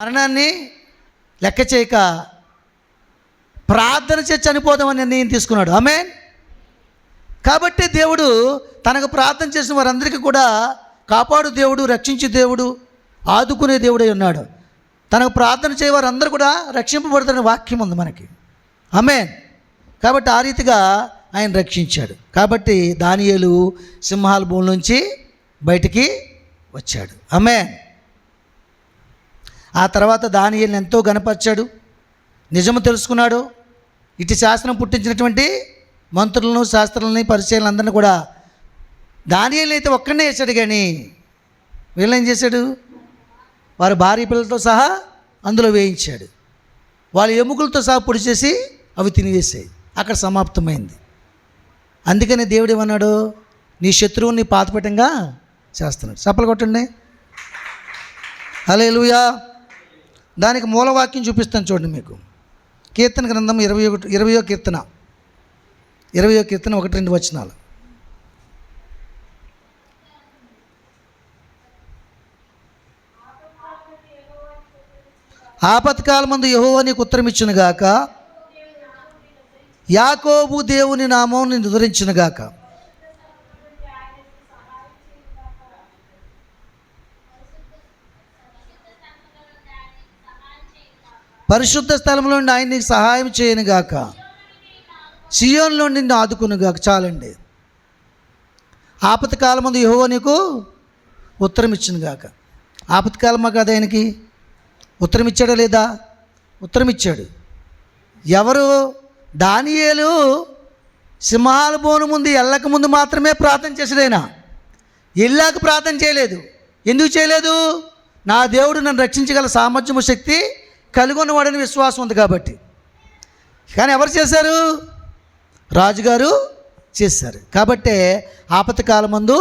మరణాన్ని లెక్క చేయక ప్రార్థన చేసి చనిపోదామని నిర్ణయం తీసుకున్నాడు. ఆమేన్. కాబట్టి దేవుడు తనకు ప్రార్థన చేసిన వారందరికీ కూడా కాపాడు దేవుడు, రక్షించే దేవుడు, ఆదుకునే దేవుడై ఉన్నాడు. తనకు ప్రార్థన చేయ వారందరూ కూడా రక్షింపబడతారని వాక్యం ఉంది మనకి. ఆమేన్. కాబట్టి ఆ రీతిగా ఆయన రక్షించాడు. కాబట్టి దానియేలు సింహాల భూమి నుంచి బయటికి వచ్చాడు. ఆమేన్. ఆ తర్వాత దానియేలుని ఎంతో గణపరిచాడు, నిజము తెలుసుకున్నాడు. ఇటు శాస్త్రం పుట్టించినటువంటి మంత్రులను, శాస్త్రులని, పరిచయాలను అందరినీ కూడా దానియేలుని అయితే ఒక్కడనే వేశాడు. కానీ వీళ్ళేం చేశాడు? వారి భార్య పిల్లలతో సహా అందులో వేయించాడు. వాళ్ళ ఎముకలతో సహా పొడి చేసి అవి తినివేసాయి. అక్కడ సమాప్తమైంది. అందుకని దేవుడు ఏమన్నాడు? నీ శత్రువుని పాతపీఠంగా చేస్తున్నాడు. చప్పలు కొట్టండి. హల్లెలూయా. దానికి మూలవాక్యం చూపిస్తాను చూడండి మీకు. కీర్తన గ్రంథం 20వ కీర్తన 1-2 వచనాలు. ఆపత్కాలమందు యెహోవా నీకు ఉత్తరమిచ్చునుగాక, యాకోబు దేవుని నామం నిన్ను ఉద్ధరించునుగాక. పరిశుద్ధ స్థలంలో నుండి ఆయన నీకు సహాయం చేయనుగాక, సియోనులో నిన్ను ఆదుకునుగాక. చాలండి. ఆపత్కాలమందు యెహోవా నీకు ఉత్తరం ఇచ్చునుగాక. ఆపత్కాలమా కాదు, ఆయనకి ఉత్తరం ఇచ్చాడా లేదా? ఉత్తరం ఇచ్చాడు. ఎవరు? దానియేలు సింహాల బోను ముందు వెళ్ళక ముందు మాత్రమే ప్రార్థన చేశాడు. ఆయన వెళ్ళాక ప్రార్థన చేయలేదు. ఎందుకు చేయలేదు? నా దేవుడు నన్ను రక్షించగల సామర్థ్యము, శక్తి కలిగి ఉన్నవాడని విశ్వాసం ఉంది కాబట్టి. కానీ ఎవరు చేశారు? రాజుగారు చేశారు. కాబట్టే ఆపత్కాలమందు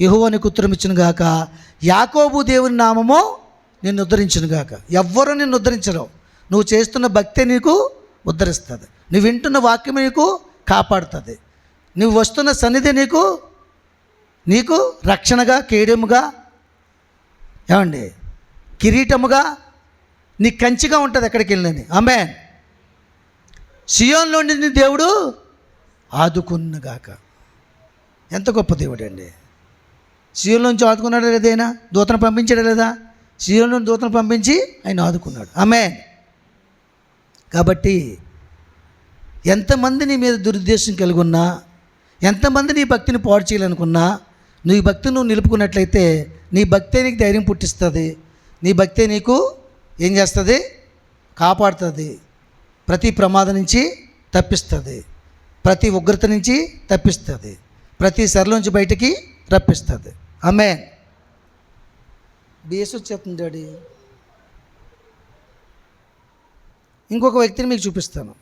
యెహోవా నీకు ఉత్తరం ఇచ్చునుగాక, యాకోబు దేవుని నామము నిన్ను ఉద్ధరించునుగాక. ఎవ్వరూ నిన్ను ఉద్ధరించరు. నువ్వు చేస్తున్న భక్తి నీకు ఉద్ధరిస్తుంది. నువ్వు వింటున్న వాక్యం నీకు కాపాడుతుంది. నువ్వు వస్తున్న సన్నిధి నీకు రక్షణగా, కేడెముగా, ఏమండి, కిరీటముగా, నీ కంచిగా ఉంటుంది ఎక్కడికి వెళ్ళని. ఆమేన్. సియోనులో నుండి దేవుడు ఆదుకునుగాక. ఎంత గొప్ప దేవుడు అండి. సియోను నుంచి ఆదుకున్నాడా లేదా? ఆయన దూతను పంపించాడా లేదా? సియోను నుండి దూతను పంపించి ఆయన ఆదుకున్నాడు. ఆమేన్. కాబట్టి ఎంతమంది నీ మీద దురుద్దేశం కలిగి ఉన్నా, ఎంతమంది నీ భక్తిని పాడు చేయాలనుకున్నా, నీ భక్తిని నువ్వు నిలుపుకున్నట్లయితే నీ భక్తే నీకు ధైర్యం పుట్టిస్తుంది. నీ భక్తే నీకు ఏం చేస్తుంది? కాపాడుతుంది. ప్రతి ప్రమాదం నుంచి తప్పిస్తుంది. ప్రతి ఉగ్రత నుంచి తప్పిస్తుంది. ప్రతి శరల నుంచి బయటికి రప్పిస్తుంది. ఆమేన్. బిఎస్ వచ్చేస్తుంది డాడీ. ఇంకొక వ్యక్తిని మీకు చూపిస్తాను.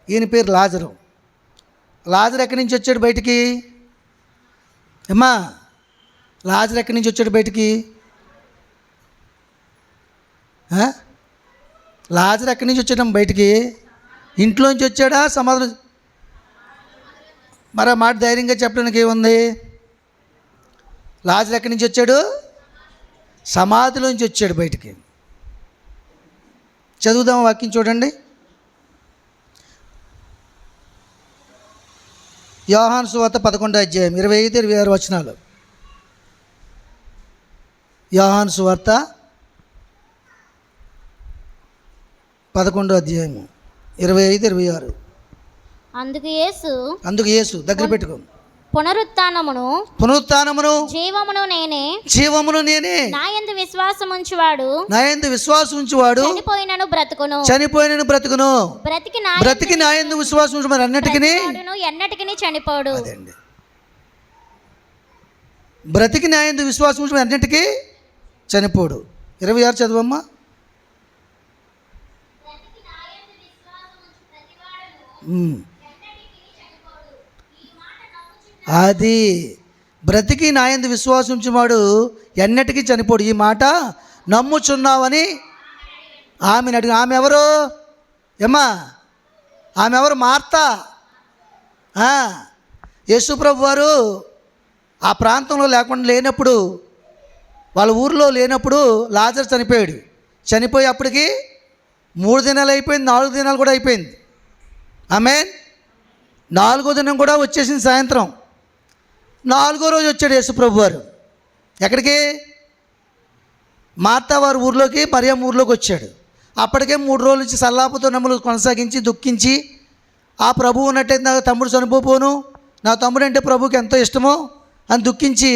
ఈయన పేరు లాజరు. లాజరు ఎక్కడి నుంచి వచ్చాడు బయటికి? అమ్మా, లాజరు ఎక్కడి నుంచి వచ్చాడు బయటికి? లాజరు ఎక్కడి నుంచి వచ్చాడు బయటికి? ఇంట్లోంచి వచ్చాడా? సమాధానం మరి ఆ మాట ధైర్యంగా చెప్పడానికి ఏముంది? లాజరు ఎక్కడి నుంచి వచ్చాడు? సమాధిలోంచి వచ్చాడు బయటికి. చదువుదాం వాక్యం చూడండి. యోహాను సువార్త 11 25-26 వచనాలు. యోహాను సువార్త 11 25-26. అందుకు యేసు దగ్గర పెట్టుకో. పునరుత్థానమును జీవమును నేనే. నా యందు విశ్వాసం ఉంచువాడు చనిపోయినను బ్రతుకును. బ్రతికి నా యందు విశ్వాసం ఉంచు మరి ఎన్నటికి చనిపోడు. బ్రతికి నా యందు విశ్వాసం ఉంచు ఎన్నటికీ చనిపోడు. 26 చదువమ్మా. అది బ్రతికి నా యందు విశ్వాసం ఉంచువాడు ఎన్నటికీ చనిపోడు. ఈ మాట నమ్ముచున్నావని ఆమెను అడిగి. ఆమె ఎవరు? ఏమ్మా, ఆమె ఎవరు? మార్తా. యేసుప్రభు వారు ఆ ప్రాంతంలో లేనప్పుడు, వాళ్ళ ఊరిలో లేనప్పుడు లాజరు చనిపోయాడు. చనిపోయి అప్పటికి 3 దినాలు అయిపోయింది, 4 దినాలు కూడా అయిపోయింది. ఆమేన్. 4వ దినం కూడా వచ్చేసింది సాయంత్రం. 4వ రోజు వచ్చాడు యేసుప్రభు వారు. ఎక్కడికి? మార్తా వారి ఊర్లోకి, మరియమ్మ ఊర్లోకి వచ్చాడు. అప్పటికే 3 రోజుల నుంచి సల్లాపుతో నమ్ములు కొనసాగించి దుఃఖించి, ఆ ప్రభువు ఉన్నట్టయితే నా తమ్ముడు చనిపోను, నా తమ్ముడు అంటే ప్రభువుకి ఎంతో ఇష్టమో అని దుఃఖించి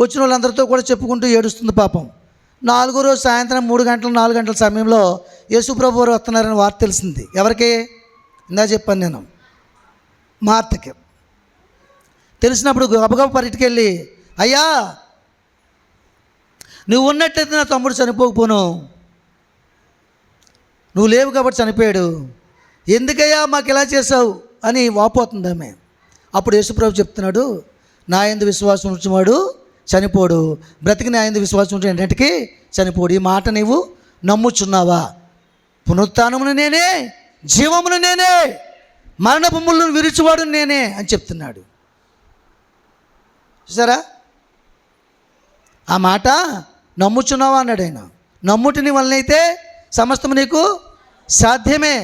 వచ్చిన వాళ్ళందరితో కూడా చెప్పుకుంటూ ఏడుస్తుంది పాపం. 4వ రోజు సాయంత్రం 4 గంటల సమయంలో యేసుప్రభు వారు వస్తున్నారని వార్త తెలిసింది. ఎవరికి? ఇందా చెప్పాను నేను, మార్తకి. తెలిసినప్పుడు గబగబ పరిటికెళ్ళి, అయ్యా నువ్వు ఉన్నట్టయితే నా తమ్ముడు చనిపోకపోను, నువ్వు లేవు కాబట్టి చనిపోయాడు, ఎందుకయ్యా మాకు ఇలా చేసావు అని వాపోతుంది ఆమె. అప్పుడు యేసుప్రభు చెప్తున్నాడు, నా యందు విశ్వాసం ఉంచువాడు చనిపోడు, బ్రతికి నా యందు విశ్వాసం ఉంటే ఎన్నింటికి చనిపోడు. ఈ మాట నీవు నమ్ముచున్నావా? పునరుత్థానమును నేనే, జీవమును నేనే, మరణపు ముళ్ళను విరిచువాడు నేనే అని చెప్తున్నాడు. చూసారా? ఆ మాట నమ్ముచున్నావా అన్నాడు ఆయన. నమ్ముటిని వలనైతే సమస్తము నీకు సాధ్యమే.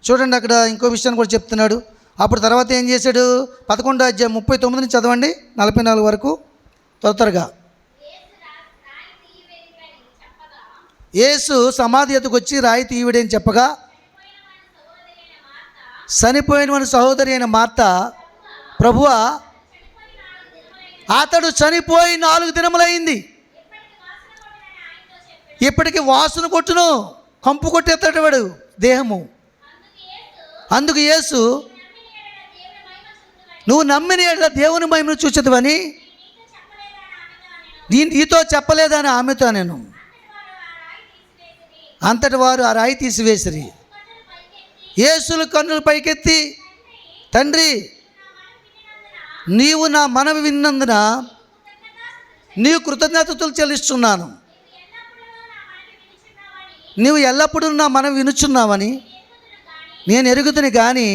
చూడండి, అక్కడ ఇంకో విషయాన్ని కూడా చెప్తున్నాడు. అప్పుడు తర్వాత ఏం చేశాడు? 11వ అధ్యాయం 39 నుంచి చదవండి, 44 వరకు త్వరగా. యేసు సమాధి ఎత్తుకు వచ్చి రాయి తీయడని చెప్పగా, చనిపోయిన వాని సహోదరి అయిన మార్త, ప్రభువా అతడు చనిపోయి 4 దినములైంది, ఇప్పటికి వాసన కొట్టును, కంపు కొట్టేస్తాడు వాడు దేహము. అందుకు యేసు, నువ్వు నమ్మిన ఎడల దేవుని మహిమను చూచెదవని నీతో చెప్పలేదని ఆమెతో నేను. అంతటి వారు ఆ రాయి తీసివేసిరి. యేసులు కన్నులు పైకెత్తి, తండ్రి నీవు నా మనవి విన్నందున నీవు కృతజ్ఞతలు చెల్లిస్తున్నాను, నీవు ఎల్లప్పుడూ నా మనవి వినుచున్నావని నేను ఎరుగుతుని కానీ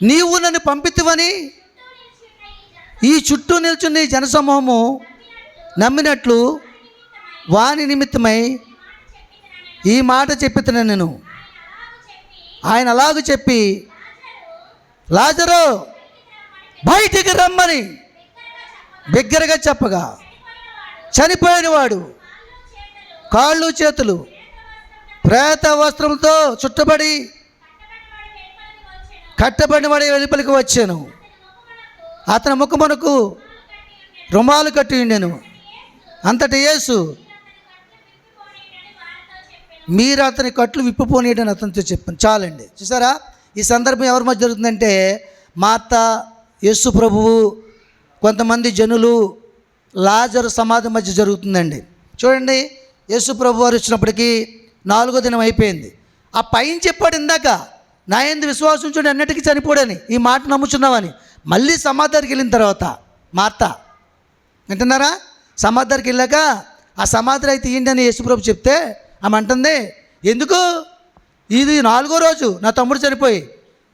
నీవు నన్ను పంపితివని ఈ చుట్టూ నిల్చున్న ఈ జనసమూహము నమ్మినట్లు వాని నిమిత్తమై ఈ మాట చెప్పితున్నా నేను. ఆయన అలాగూ చెప్పి, లాజరు బయటికి రమ్మని బిగ్గరగా చెప్పగా, చనిపోయినవాడు కాళ్ళు చేతులు ప్రేత వస్త్రములతో చుట్టబడి కట్టబడిన వాడి వెలుపలికి వచ్చాను. అతని ముఖమునకు రుమాలు కట్టి ఉండెను. అంతటి యేసు, మీరు అతని కట్లు విప్పిపోనీయడని అతనితో చెప్పాను. చాలండి. చూసారా? ఈ సందర్భం ఎవరి మధ్య జరుగుతుందంటే, మార్త, యేసు ప్రభువు, కొంతమంది జనులు, లాజరు సమాధి మధ్య జరుగుతుందండి. చూడండి, యేసు ప్రభు వారు వచ్చినప్పటికీ 4వ దినం అయిపోయింది. ఆ పైన చెప్పాడు ఇందాక, నా యందు విశ్వాసం ఉంచువాడు అన్నిటికీ చనిపోడని, ఈ మాట నమ్ముచున్నావని. మళ్ళీ సమాధి దగ్గరికి వెళ్ళిన తర్వాత మార్త వింటున్నారా? సమాధి దగ్గరికి వెళ్ళాక ఆ సమాధి అయితే తీయండి అని యేసుప్రభు చెప్తే ఆమె అంటుంది, ఎందుకు? ఇది 4వ రోజు నా తమ్ముడు చనిపోయి,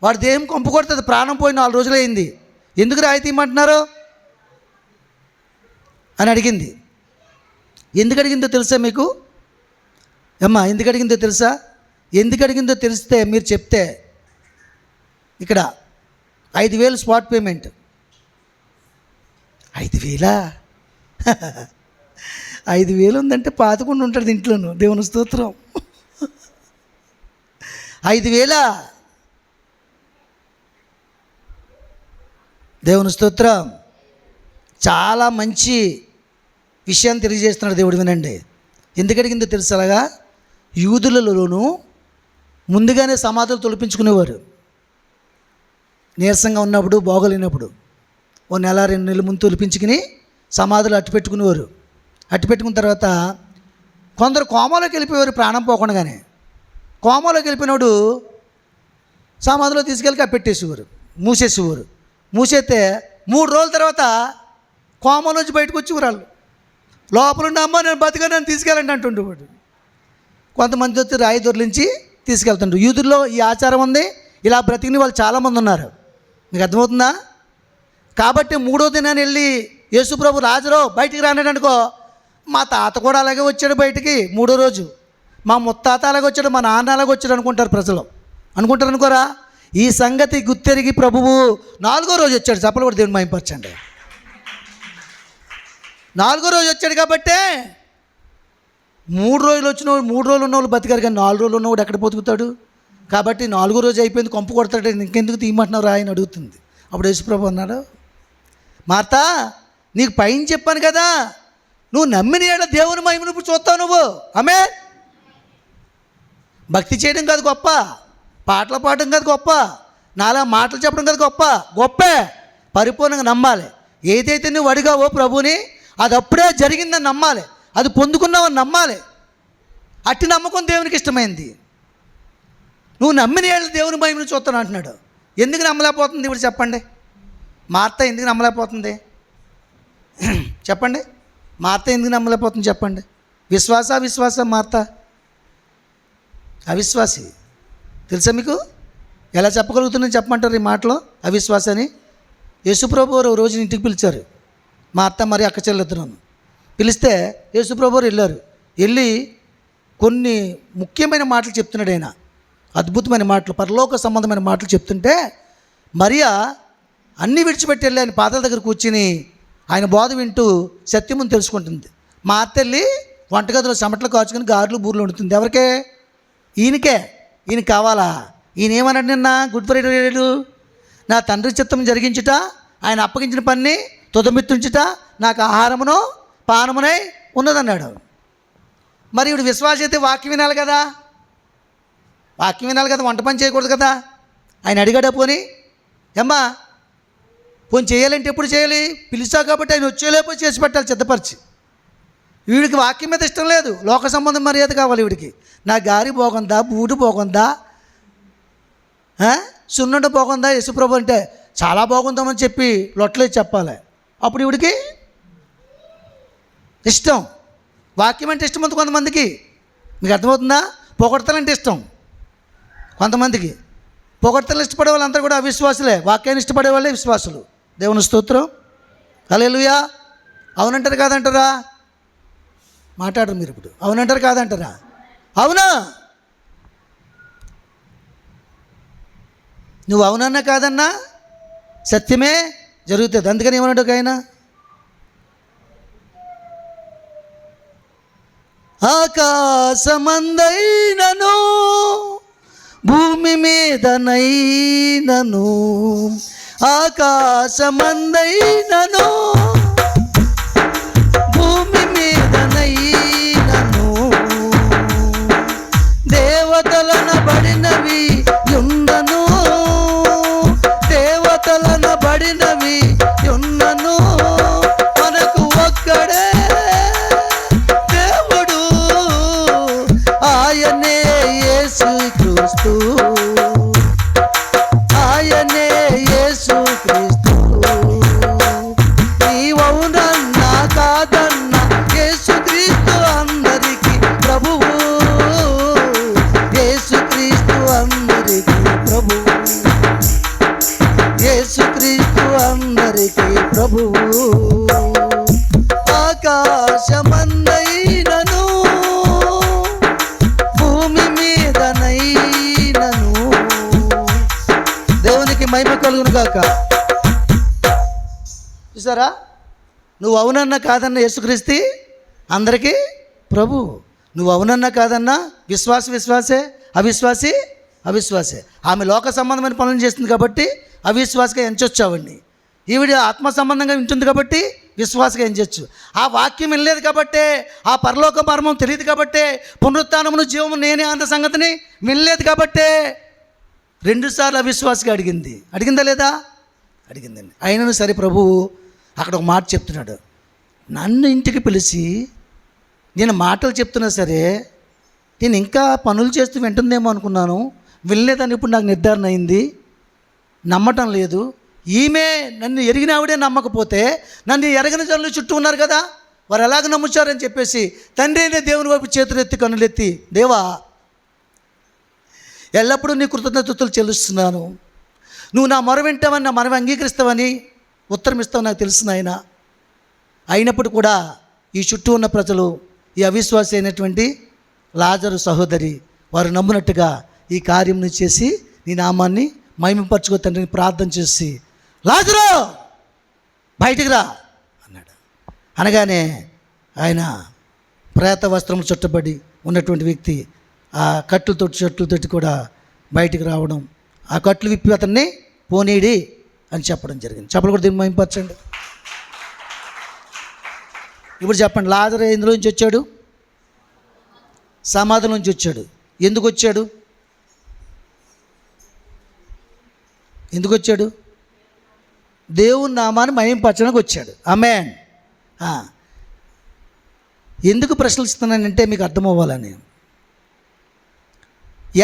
వాడి దేహం కొంపు కొడుతుంది, ప్రాణం పోయి 4 రోజులు అయింది, ఎందుకు రాయి తీయమంటున్నారు అని అడిగింది. ఎందుకు అడిగిందో తెలుసా మీకు? అమ్మా, ఎందుకు అడిగిందో తెలుసా? ఎందుకు అడిగిందో తెలిస్తే మీరు చెప్తే, ఇక్కడ 5,000 స్పాట్ పేమెంట్. 5,000? 5,000 ఉందంటే పాతకుండా ఉంటుంది ఇంట్లోనూ. దేవుని స్తోత్రం. 5,000? దేవుని స్తోత్రం. చాలా మంచి విషయాన్ని తెలియజేస్తున్నాడు దేవుడు, వినండి. ఎందుకు అడిగిందో తెలుసు? అలాగా యూదులలోనూ ముందుగానే సమాధులు తొలిపించుకునేవారు. నీరసంగా ఉన్నప్పుడు, బాగోలేనప్పుడు 1 నెల 2 నెలల ముందు తొలిపించుకుని సమాధులు అట్టు పెట్టుకునేవారు. అట్టు పెట్టుకున్న తర్వాత కొందరు కోమాలోకి వెళ్ళిపోయేవారు, ప్రాణం పోకుండానే. కోమాలోకి వెళ్ళిపోయినప్పుడు సమాధిలో తీసుకెళ్ళి కప్పెట్టేసేవారు, మూసేసేవారు. మూసేస్తే 3 రోజుల తర్వాత కోమలోంచి బయటకు వచ్చేవారు. వాళ్ళు లోపల ఉన్న, అమ్మ నేను బతిగా, నన్ను తీసుకెళ్ళండి అంటుండేవాడు. కొంతమంది వచ్చి రాయి దొర్లించి తీసుకెళ్తుండ్రు. యూదుల్లో ఈ ఆచారం ఉంది. ఇలా బ్రతికిన వాళ్ళు చాలామంది ఉన్నారు. మీకు అర్థమవుతుందా? కాబట్టి 3వ దినాన్ని వెళ్ళి యేసుప్రభు, లాజరు బయటికి రానాడు అనుకో, మా తాత కూడా అలాగే వచ్చాడు బయటికి 3వ రోజు. మా ముత్తాత అలాగ వచ్చాడు, మా నాన్న అలాగ వచ్చాడు అనుకుంటారు ప్రజలు. అనుకుంటారు అనుకోరా? ఈ సంగతి గుర్తెరిగి ప్రభువు 4వ రోజు వచ్చాడు. చప్పలు కూడా దేవుని మహిమపరచండి. 4వ రోజు వచ్చాడు కాబట్టే 3 రోజులు వచ్చిన 3 రోజులు ఉన్నవాళ్ళు బతికారు, కానీ 4 రోజులు ఉన్నవాడు ఎక్కడ బతుకుతాడు? కాబట్టి 4వ రోజు అయిపోయింది, కొంపు కొడతాడు, ఇంకెందుకు తీయమంటున్నారు ఆయన అడుగుతుంది. అప్పుడు యేసుప్రభు అన్నాడు, మార్తా నీకు పైన చెప్పాను కదా, నువ్వు నమ్మిన ఏడ దేవుని మహిమను ఇప్పుడు చూస్తావు నువ్వు. ఆమేన్. భక్తి చేయడం కాదు గొప్ప, పాటలు పాడడం కాదు గొప్ప, నాలా మాటలు చెప్పడం కాదు గొప్ప. గొప్పే పరిపూర్ణంగా నమ్మాలి. ఏదైతే నువ్వు అడిగావో ప్రభుని, అది అప్పుడే జరిగిందని నమ్మాలి, అది పొందుకున్నావని నమ్మాలి. అట్టి నమ్మకం దేవునికి ఇష్టమైంది. నువ్వు నమ్మిన ఏళ్ళు దేవుని మహిమను చూస్తాను అంటున్నాడు. ఎందుకు నమ్మలేకపోతుంది ఇప్పుడు చెప్పండి? మార్త ఎందుకు నమ్మలేకపోతుంది చెప్పండి? మార్త ఎందుకు నమ్మలేకపోతుంది చెప్పండి? విశ్వాస మార్త అవిశ్వాసి. తెలుసా మీకు? ఎలా చెప్పగలుగుతుందని చెప్పమంటారు ఈ మాటలో? అవిశ్వాస అని. యేసుప్రభు వారు రోజు ఇంటికి పిలిచారు, మా అత్త మరి అక్క చెల్లెత్తున్నాను పిలిస్తే యేసుప్రభు వారు వెళ్ళారు. వెళ్ళి కొన్ని ముఖ్యమైన మాటలు చెప్తున్నాడు ఆయన, అద్భుతమైన మాటలు, పరలోక సంబంధమైన మాటలు చెప్తుంటే మరియా అన్నీ విడిచిపెట్టి వెళ్ళి ఆయన పాదాల దగ్గర కూర్చుని ఆయన బోధ వింటూ సత్యమును తెలుసుకుంటుంది. మా అత్త వెళ్ళి వంటగదిలో చెమటలు కాచుకొని గారెలు బూరెలు వండుతుంది. ఎవరికే? ఈయనకే. ఈయన కావాలా? ఈయన ఏమన్నాడు నిన్న గుడ్ ఫ్రైడే? నా తండ్రి చిత్తం జరిగించుట, ఆయన అప్పగించిన పని తుదమిత్తుంచుట నాకు ఆహారమును పానమునై ఉన్నదన్నాడు. మరి ఇప్పుడు విశ్వాస అయితే వాక్యం వినాలి కదా, వాక్యం వినాలి కదా, వంట పని చేయకూడదు కదా. ఆయన అడిగాడా పోని? ఏమ్మా పోని చేయాలంటే ఎప్పుడు చేయాలి? పిలిచావు కాబట్టి ఆయన వచ్చేలేకపోయి చేసి పెట్టాలి సిద్ధపరిచి. వీడికి వాక్యం మీద ఇష్టం లేదు, లోక సంబంధం మర్యాద కావాలి వీడికి. నా గారి బాగుందా, బూటు బాగుందా, సున్నుండ బాగుందా, యేసుప్రభు అంటే చాలా బాగుందామని చెప్పి లొట్టలేదు చెప్పాలి. అప్పుడు వీడికి ఇష్టం. వాక్యం అంటే ఇష్టం ఉంది కొంతమందికి. మీకు అర్థమవుతుందా? పొగడతలంటే ఇష్టం కొంతమందికి. పొగడతలు ఇష్టపడే వాళ్ళంతా కూడా అవిశ్వాసులే, వాక్యాన్ని ఇష్టపడే వాళ్ళే విశ్వాసులు. దేవుని స్తోత్రం. హల్లెలూయా. అవునంటారు కాదంటారా? మాట్లాడరు మీరు ఇప్పుడు. అవునంటారు కాదంటారా? అవునా? నువ్వు అవునన్నా కాదన్నా సత్యమే జరుగుతుంది. అందుకని ఏమన్నాడు ఆయన? ఆకాశమందైనను భూమి మీదనైనను, ఆకాశమందైనను భూమి మీదనైనను, దేవతలనబడినవి యున్నను, దేవతలనబడినవి యున్నను, మనకు ఒక్కడే దేవుడు, ఆయనే యేసుక్రీస్తు, ఆయనే యేసుక్రీస్తు. నీవవునన్నా కాదన్నా యేసుక్రీస్తు అందరికీ ప్రభువు, యేసుక్రీస్తు అందరికీ ప్రభువు, యేసుక్రీస్తు అందరికీ ప్రభువు. ఆకాశమందైనను భూమి మీదనైనను. దేవునికి మహిమ కలుగును గాక. చూసారా? నువ్వు అవునన్నా కాదన్నా యేసుక్రీస్తు అందరికీ ప్రభు. నువ్వు అవునన్నా కాదన్నా విశ్వాసే, అవిశ్వాసి అవిశ్వాసే. ఆమె లోక సంబంధమైన పనులు చేస్తుంది కాబట్టి అవిశ్వాసగా ఎంచొచ్చావండి. ఈవిడ ఆత్మ సంబంధంగా ఉంటుంది కాబట్టి విశ్వాసగా ఎంచొచ్చు. ఆ వాక్యం వెళ్ళలేదు కాబట్టే, ఆ పరలోక మర్మం తెలియదు కాబట్టే, పునరుత్థానమును జీవము నేనే అన్న సంగతిని వెళ్ళలేదు కాబట్టే 2 సార్లు అవిశ్వాసగా అడిగిందా లేదా? అడిగిందండి. అయినను సరే ప్రభువు అక్కడ ఒక మాట చెప్తున్నాడు. నన్ను ఇంటికి పిలిచి నేను మాటలు చెప్తున్నా సరే, నేను ఇంకా పనులు చేస్తూ వింటుందేమో అనుకున్నాను, వెళ్ళలేదని ఇప్పుడు నాకు నిర్ధారణ అయింది, నమ్మటం లేదు. ఈమె నన్ను ఎరిగిన ఆవిడే నమ్మకపోతే నన్ను ఎరగని జనులు చుట్టూ ఉన్నారు కదా, వారు ఎలాగ నమ్ముచారని చెప్పేసి తండ్రి అయిన దేవుని వైపు చేతులెత్తి కన్నులెత్తి, దేవా ఎల్లప్పుడూ నీ కృతజ్ఞతలు చెల్లిస్తున్నాను, నువ్వు నా మొర వింటావని, నా మనవి అంగీకరిస్తావని ఉత్తరం ఇస్తావు నాకు తెలుసు నాయన. అయినప్పుడు కూడా ఈ చుట్టూ ఉన్న ప్రజలు, ఈ అవిశ్వాసి అయినటువంటి లాజరు సహోదరి వారు నమ్మునట్టుగా ఈ కార్యంను చేసి నీ నామాన్ని మహిమపరచుకో తండ్రిని ప్రార్థన చేసి, లాజరు బయటికి రా అన్నాడు. అనగానే ఆయన ప్రేత వస్త్రం చుట్టబడి ఉన్నటువంటి వ్యక్తి ఆ చెట్లతోటి కూడా బయటికి రావడం, ఆ కట్లు విప్పి అతన్ని పోనీడి అని చెప్పడం జరిగింది. చెప్పలు కూడా దీన్ని మహిమపరచండి. ఇప్పుడు చెప్పండి, లాజరు ఎందులో నుంచి వచ్చాడు? సమాధి నుంచి వచ్చాడు. ఎందుకు వచ్చాడు? ఎందుకు వచ్చాడు? దేవుని నామాన్ని మహిమపరచడానికి వచ్చాడు. ఆమేన్. ఎందుకు ప్రశ్నిస్తున్నానంటే మీకు అర్థమవ్వాలని.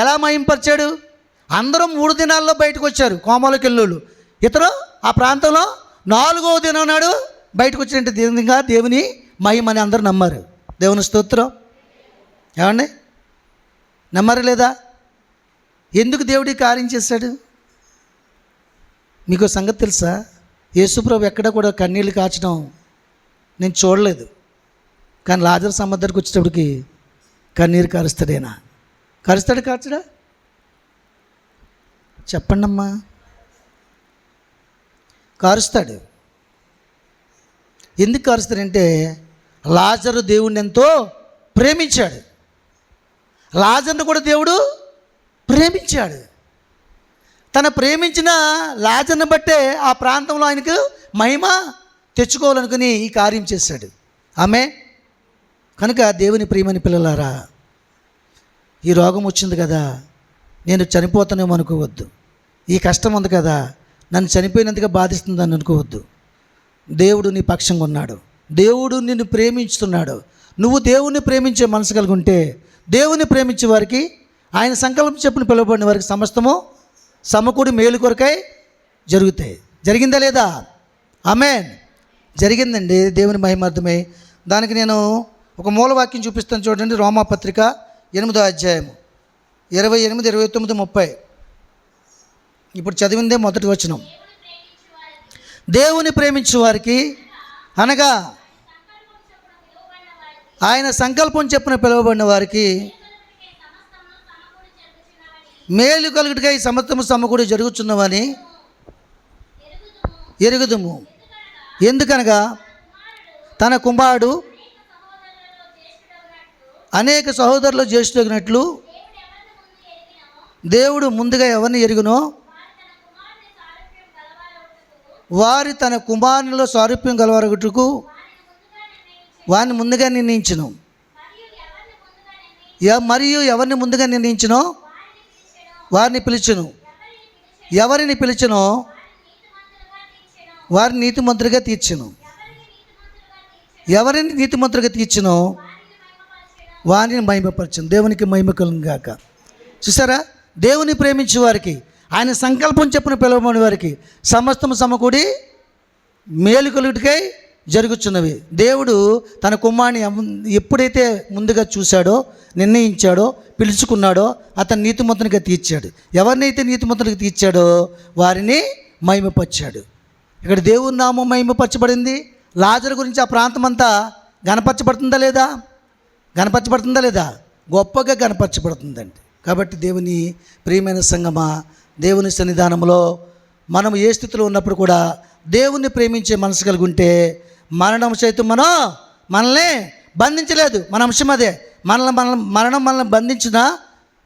ఎలా మహిమపరిచాడు? అందరూ 3 దినాల్లో బయటకు వచ్చారు కోమాలోకి వెళ్ళోళ్ళు. ఇతను ఆ ప్రాంతంలో 4వ దినం నాడు బయటకు వచ్చినట్టు దేవుని మహిమని అందరూ నమ్మారు. దేవుని స్తోత్రం. ఏమండి, నమ్మారు లేదా? ఎందుకు దేవుడి కార్యం చేశాడు? మీకు సంగతి తెలుసా? యేసుప్రభు ఎక్కడ కూడా కన్నీళ్ళు కాచడం నేను చూడలేదు. కానీ లాజరు సమాధికి వచ్చేటప్పటికి కన్నీరు కారుస్తాడేనా? కారుస్తాడు కాచడా? చెప్పండమ్మా. కారుస్తాడు. ఎందుకు కారుస్తాడంటే లాజరు దేవుణ్ణి ఎంతో ప్రేమించాడు. లాజర్ను కూడా దేవుడు ప్రేమించాడు. తన ప్రేమించిన లాజర్ను బట్టే ఆ ప్రాంతంలో ఆయనకు మహిమ తెచ్చుకోవాలనుకుని ఈ కార్యం చేశాడు. ఆమె కనుక దేవుని ప్రియమని పిల్లలారా, ఈ రోగం వచ్చింది కదా, నేను చనిపోతానేమో అనుకోవద్దు. ఈ కష్టం ఉంది కదా, నన్ను చనిపోయినందుగా బాధిస్తుందని అనుకోవద్దు. దేవుడు నీ పక్షంగా ఉన్నాడు. దేవుడు నిన్ను ప్రేమించుతున్నాడు. నువ్వు దేవుణ్ణి ప్రేమించే మనసు కలిగి ఉంటే, దేవుని ప్రేమించే వారికి, ఆయన సంకల్పం చెప్పిన పిలువబడిన వారికి సమస్తము సమకూడి మేలు కొరకై జరుగుతాయి. జరిగిందా లేదా? ఆమేన్. జరిగిందండి. దేవుని మహిమార్థమై. దానికి నేను ఒక మూలవాక్యం చూపిస్తాను చూడండి. రోమాపత్రిక 8వ అధ్యాయము 28, 29, 30. ఇప్పుడు చదివిందే మొదటి వచనం. దేవుని ప్రేమించు వారికి అనగా ఆయన సంకల్పం చెప్పిన పిలువబడిన వారికి మేలు కలుగుటకై సమస్తము సమకూడి జరుగుచున్నవని ఎరుగుదుము. ఎందుకనగా తన కుమారుడు అనేక సహోదరులు జ్యేష్ఠుడగినట్లు దేవుడు ముందుగా ఎవరిని ఎరుగునో వారి తన కుమారునిలో సారూప్యం గలవరగుటకు వారిని ముందుగా నిర్ణయించును. మరియు ఎవరిని ముందుగా నిర్ణయించునో వారిని పిలిచును. ఎవరిని పిలిచునో వారిని నీతిమంతులుగా తీర్చును. ఎవరిని నీతిమంతులుగా తీర్చునో వారిని మహిమపరచును. దేవునికి మహిమ కలుగును గాక. చూసారా, దేవుని ప్రేమించే వారికి, ఆయన సంకల్పం చెప్పిన పిలువబడిన వారికి సమస్తము సమకూడి మేలు కలుగుటకై జరుగుతున్నవి. దేవుడు తన కుమారుని ఎప్పుడైతే ముందుగా చూశాడో, నిర్ణయించాడో, పిలుచుకున్నాడో అతను నీతిమంతునిగా తీర్చాడు. ఎవరినైతే నీతిమంతునిగా తీర్చాడో వారిని మహిమపరిచాడు. ఇక్కడ దేవుని నామం మహిమపరచబడింది. లాజరు గురించి ఆ ప్రాంతం అంతా గణపరచబడుతుందా లేదా? గణపరచబడుతుందా లేదా? గొప్పగా గణపరచబడుతుందండి. కాబట్టి దేవుని ప్రియమైన సంగమా, దేవుని సన్నిధానంలో మనం ఏ స్థితిలో ఉన్నప్పుడు కూడా దేవుణ్ణి ప్రేమించే మనసు కలిగి ఉంటే మరణం సైతం మనల్ని బంధించలేదు. మన అంశం అదే. మరణం మనల్ని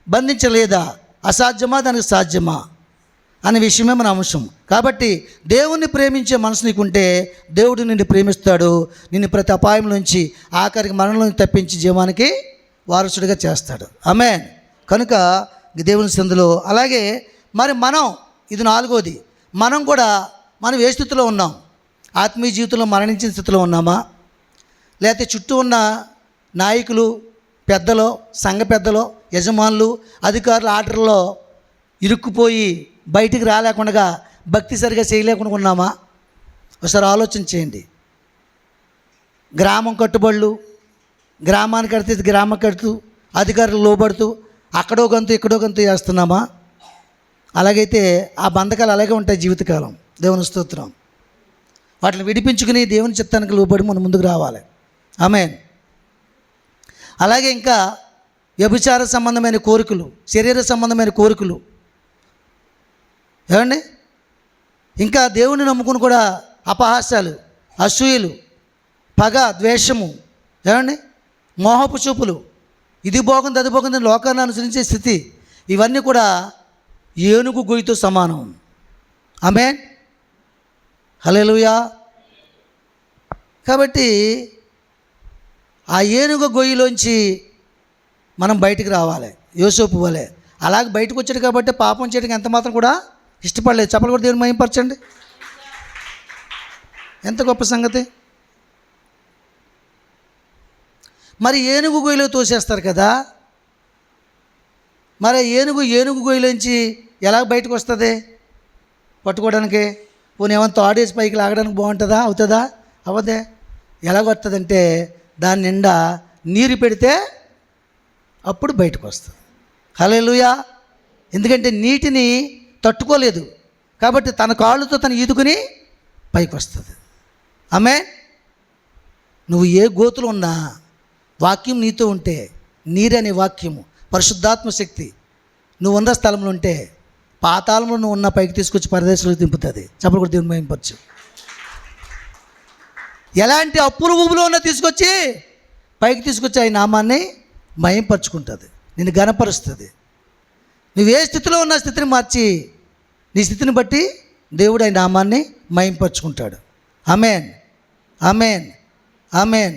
బంధించలేదా? అసాధ్యమా, దానికి సాధ్యమా అనే విషయమే మన అంశం. కాబట్టి దేవుణ్ణి ప్రేమించే మనసు నీకుంటే దేవుడు నిన్ను ప్రేమిస్తాడు. నిన్ను ప్రతి అపాయం నుంచి ఆఖరికి మరణంలో తప్పించి జీవానికి వారసుడిగా చేస్తాడు. ఆమేన్. కనుక దేవుని సందులో అలాగే మరి మనం, ఇది 4వది, మనం కూడా మనం ఏ స్థితిలో ఉన్నాం? ఆత్మీయ జీవితంలో మరణించిన స్థితిలో ఉన్నామా? లేకపోతే చుట్టూ ఉన్న నాయకులు, పెద్దలు, సంఘ పెద్దలు, యజమానులు, అధికారుల ఆర్డర్లో ఇరుక్కుపోయి బయటికి రాలేకుండా భక్తి సరిగా చేయలేకుండా ఉన్నామా? ఒకసారి ఆలోచన చేయండి. గ్రామం కట్టుబడులు, గ్రామానికి కడితే గ్రామం కడుతూ అధికారులు లోబడుతూ అక్కడో గంతు ఇక్కడో గంతు చేస్తున్నామా? అలాగైతే ఆ బంధకాలు అలాగే ఉంటాయి జీవితకాలం. దేవుని స్తోత్రం. వాటిని విడిపించుకుని దేవుని చిత్తానికి లోబడి మనం ముందుకు రావాలి. ఆమేన్. అలాగే ఇంకా వ్యభిచార సంబంధమైన కోరికలు, శరీర సంబంధమైన కోరికలు, ఏమండి, ఇంకా దేవుని నమ్ముకుని కూడా అపహాస్యాలు, అసూయలు, పగ, ద్వేషము, ఏమండి, మోహపు చూపులు, ఇది బాగుంది అది బాగుంది లోకాన్ని అనుసరించే స్థితి, ఇవన్నీ కూడా ఏనుగు గొయ్యితో సమానం. ఆమేన్, హల్లెలూయా. కాబట్టి ఆ ఏనుగు గొయ్యిలోంచి మనం బయటికి రావాలి, యోసేపు వలె. అలాగే బయటకు వచ్చాడు కాబట్టి పాపం చేయడానికి ఎంత మాత్రం కూడా ఇష్టపడలేదు. చెప్పలు కూడా దేవుని మహిమపరచండి. ఎంత గొప్ప సంగతి. మరి ఏనుగు గొయ్యిలో తోసేస్తారు కదా, మరి ఏనుగు గొయ్యిలోంచి ఎలా బయటకు వస్తుంది పట్టుకోవడానికి? పోనీ ఏమైనా తాడేసి పైకి లాగడానికి బాగుంటుందా? అవుతుందా? అవ్వదే. ఎలాగొస్తుందంటే దాని నిండా నీరు పెడితే అప్పుడు బయటకు వస్తుంది. హల్లెలూయా. ఎందుకంటే నీటిని తట్టుకోలేదు కాబట్టి తన కాళ్ళతో తను ఈదుకుని పైకి వస్తుంది. ఆమేన్. నువ్వు ఏ గోతులు ఉన్నా వాక్యం నీతో ఉంటే, నీరనే వాక్యము పరిశుద్ధాత్మ శక్తి నువ్వు ఉన్న స్థలంలో ఉంటే పాతాళంలో నువ్వు ఉన్న పైకి తీసుకొచ్చి పరదేశంలో దింపుతుంది. చెప్పలు కూడా దేవుని మహిమపరచు. ఎలాంటి అప్పులు ఊబులో ఉన్నా తీసుకొచ్చి పైకి తీసుకొచ్చి ఆయన నామాన్ని మహిమపరచుకుంటుంది, నిన్ను ఘనపరుస్తుంది. నువ్వు ఏ స్థితిలో ఉన్న స్థితిని మార్చి నీ స్థితిని బట్టి దేవుడు ఆయన నామాన్ని మహిమపరచుకుంటాడు. ఆమేన్, ఆమేన్, ఆమేన్.